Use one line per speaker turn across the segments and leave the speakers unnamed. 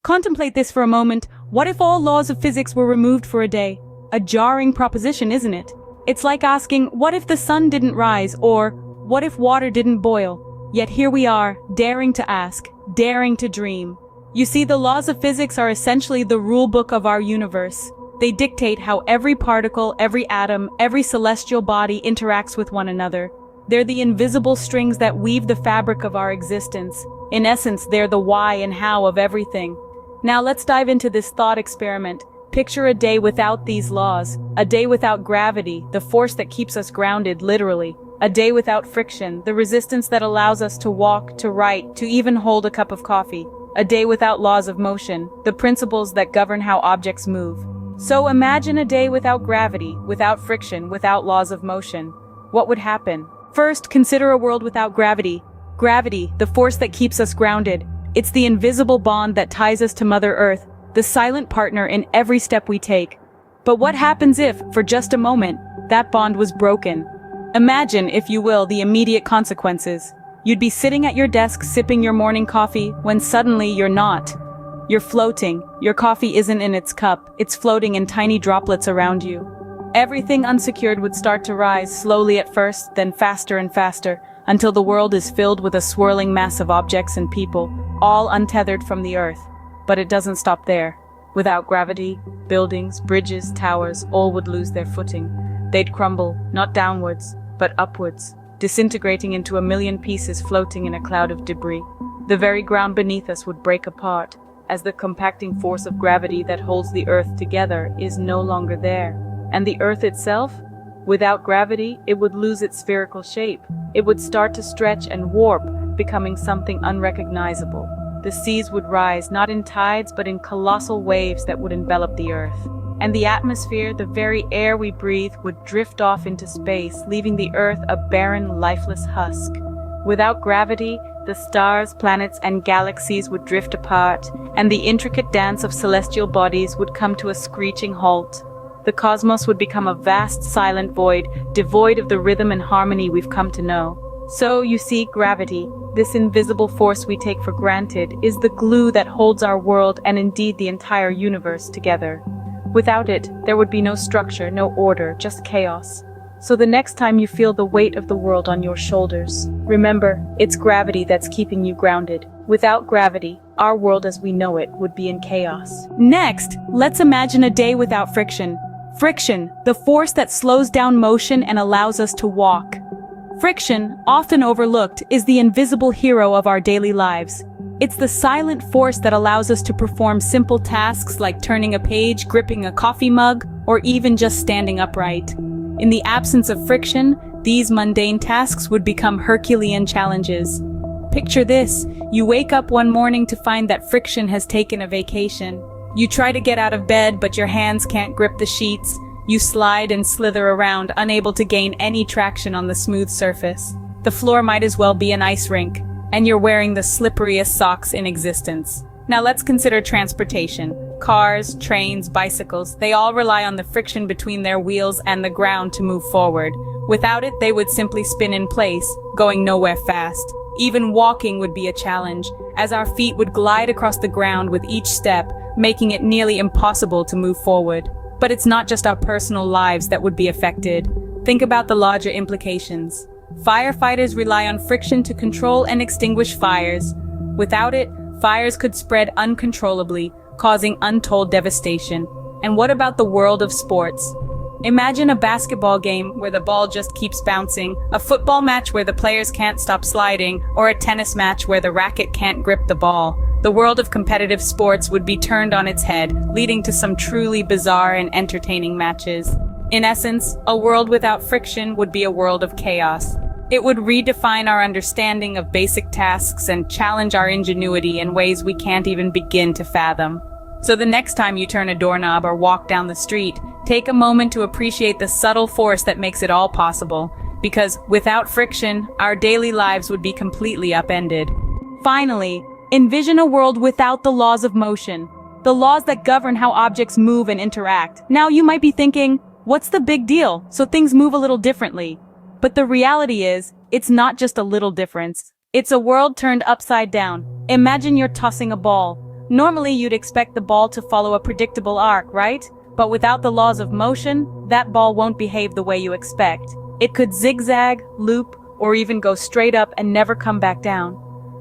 Contemplate this for a moment. What if all laws of physics were removed for a day? A jarring proposition, isn't it? It's like asking, what if the sun didn't rise, or what if water didn't boil? Yet here we are, daring to ask, daring to dream. You see, the laws of physics are essentially the rule book of our universe. They dictate how every particle, every atom, every celestial body interacts with one another. They're the invisible strings that weave the fabric of our existence. In essence, they're the why and how of everything. Now let's dive into this thought experiment. Picture a day without these laws, a day without gravity, the force that keeps us grounded, literally. A day without friction, the resistance that allows us to walk, to write, to even hold a cup of coffee. A day without laws of motion, the principles that govern how objects move. So imagine a day without gravity, without friction, without laws of motion. What would happen? First, consider a world without gravity. Gravity, the force that keeps us grounded. It's the invisible bond that ties us to Mother Earth, the silent partner in every step we take. But what happens if, for just a moment, that bond was broken? Imagine, if you will, the immediate consequences. You'd be sitting at your desk sipping your morning coffee when suddenly you're not. You're floating. Your coffee isn't in its cup, it's floating in tiny droplets around you. Everything unsecured would start to rise, slowly at first, then faster and faster, until the world is filled with a swirling mass of objects and people, all untethered from the earth. But it doesn't stop there. Without gravity, buildings, bridges, towers, all would lose their footing. They'd crumble, not downwards, but upwards, disintegrating into a million pieces floating in a cloud of debris. The very ground beneath us would break apart, as the compacting force of gravity that holds the earth together is no longer there. And the earth itself? Without gravity, it would lose its spherical shape. It would start to stretch and warp, becoming something unrecognizable. The seas would rise, not in tides, but in colossal waves that would envelop the earth. And the atmosphere, the very air we breathe, would drift off into space, leaving the earth a barren, lifeless husk. Without gravity, the stars, planets, and galaxies would drift apart, and the intricate dance of celestial bodies would come to a screeching halt. The cosmos would become a vast, silent void, devoid of the rhythm and harmony we've come to know. So, you see, gravity, this invisible force we take for granted, is the glue that holds our world and indeed the entire universe together. Without it, there would be no structure, no order, just chaos. So the next time you feel the weight of the world on your shoulders, remember, it's gravity that's keeping you grounded. Without gravity, our world as we know it would be in chaos. Next, let's imagine a day without friction. Friction, the force that slows down motion and allows us to walk. Friction, often overlooked, is the invisible hero of our daily lives. It's the silent force that allows us to perform simple tasks like turning a page, gripping a coffee mug, or even just standing upright. In the absence of friction, these mundane tasks would become Herculean challenges. Picture this: you wake up one morning to find that friction has taken a vacation. You try to get out of bed, but your hands can't grip the sheets. You slide and slither around, unable to gain any traction on the smooth surface. The floor might as well be an ice rink, and you're wearing the slipperiest socks in existence. Now let's consider transportation. Cars, trains, bicycles, they all rely on the friction between their wheels and the ground to move forward. Without it, they would simply spin in place, going nowhere fast. Even walking would be a challenge, as our feet would glide across the ground with each step, making it nearly impossible to move forward. But it's not just our personal lives that would be affected. Think about the larger implications. Firefighters rely on friction to control and extinguish fires. Without it, fires could spread uncontrollably, causing untold devastation. And what about the world of sports? Imagine a basketball game where the ball just keeps bouncing, a football match where the players can't stop sliding, or a tennis match where the racket can't grip the ball. The world of competitive sports would be turned on its head, leading to some truly bizarre and entertaining matches. In essence, a world without friction would be a world of chaos. It would redefine our understanding of basic tasks and challenge our ingenuity in ways we can't even begin to fathom. So the next time you turn a doorknob or walk down the street, take a moment to appreciate the subtle force that makes it all possible. Because without friction, our daily lives would be completely upended. Finally, envision a world without the laws of motion, the laws that govern how objects move and interact. Now you might be thinking, what's the big deal? So things move a little differently. But the reality is, it's not just a little difference. It's a world turned upside down. Imagine you're tossing a ball. Normally you'd expect the ball to follow a predictable arc, right? But without the laws of motion, that ball won't behave the way you expect. It could zigzag, loop, or even go straight up and never come back down.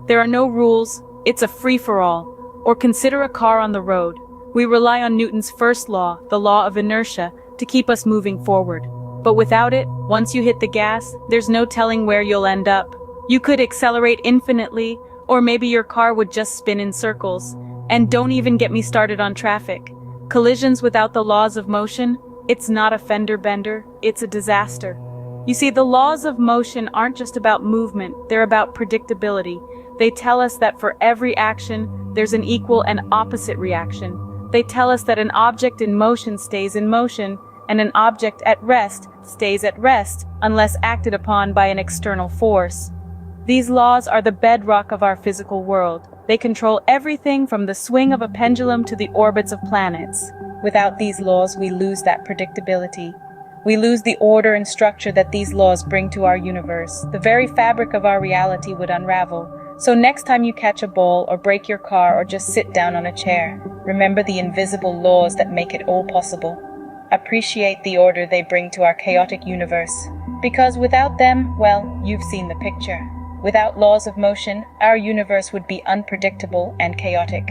There are no rules, it's a free-for-all. Or consider a car on the road. We rely on Newton's first law, the law of inertia, to keep us moving forward. But without it, once you hit the gas, there's no telling where you'll end up. You could accelerate infinitely, or maybe your car would just spin in circles. And don't even get me started on traffic. Collisions without the laws of motion, it's not a fender bender, it's a disaster. You see, the laws of motion aren't just about movement, they're about predictability. They tell us that for every action, there's an equal and opposite reaction. They tell us that an object in motion stays in motion, and an object at rest stays at rest unless acted upon by an external force. These laws are the bedrock of our physical world. They control everything from the swing of a pendulum to the orbits of planets. Without these laws, we lose that predictability. We lose the order and structure that these laws bring to our universe. The very fabric of our reality would unravel. So next time you catch a ball or break your car or just sit down on a chair, remember the invisible laws that make it all possible. Appreciate the order they bring to our chaotic universe. Because without them, well, you've seen the picture. Without laws of motion, our universe would be unpredictable and chaotic.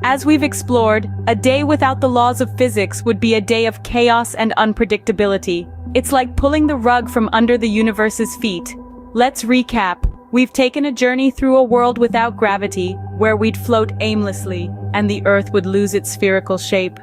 As we've explored, a day without the laws of physics would be a day of chaos and unpredictability. It's like pulling the rug from under the universe's feet. Let's recap. We've taken a journey through a world without gravity, where we'd float aimlessly, and the Earth would lose its spherical shape.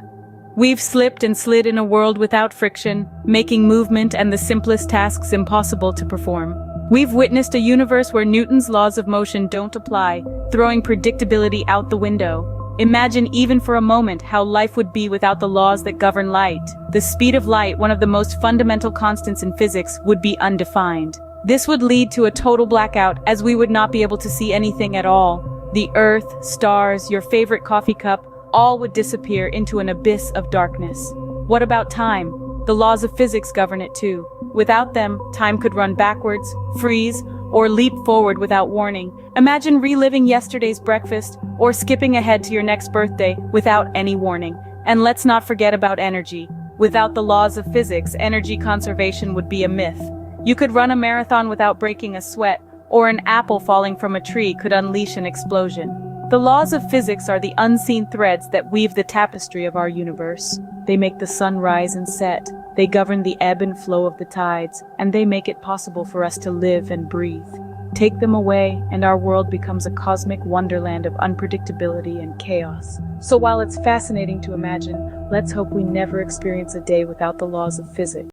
We've slipped and slid in a world without friction, making movement and the simplest tasks impossible to perform. We've witnessed a universe where Newton's laws of motion don't apply, throwing predictability out the window. Imagine even for a moment how life would be without the laws that govern light. The speed of light, one of the most fundamental constants in physics, would be undefined. This would lead to a total blackout, as we would not be able to see anything at all. The Earth, stars, your favorite coffee cup, all would disappear into an abyss of darkness. What about time? The laws of physics govern it too. Without them, time could run backwards, freeze, or leap forward without warning. Imagine reliving yesterday's breakfast or skipping ahead to your next birthday without any warning. And let's not forget about energy. Without the laws of physics, energy conservation would be a myth. You could run a marathon without breaking a sweat, or an apple falling from a tree could unleash an explosion. The laws of physics are the unseen threads that weave the tapestry of our universe. They make the sun rise and set. They govern the ebb and flow of the tides, and they make it possible for us to live and breathe. Take them away, and our world becomes a cosmic wonderland of unpredictability and chaos. So while it's fascinating to imagine, let's hope we never experience a day without the laws of physics.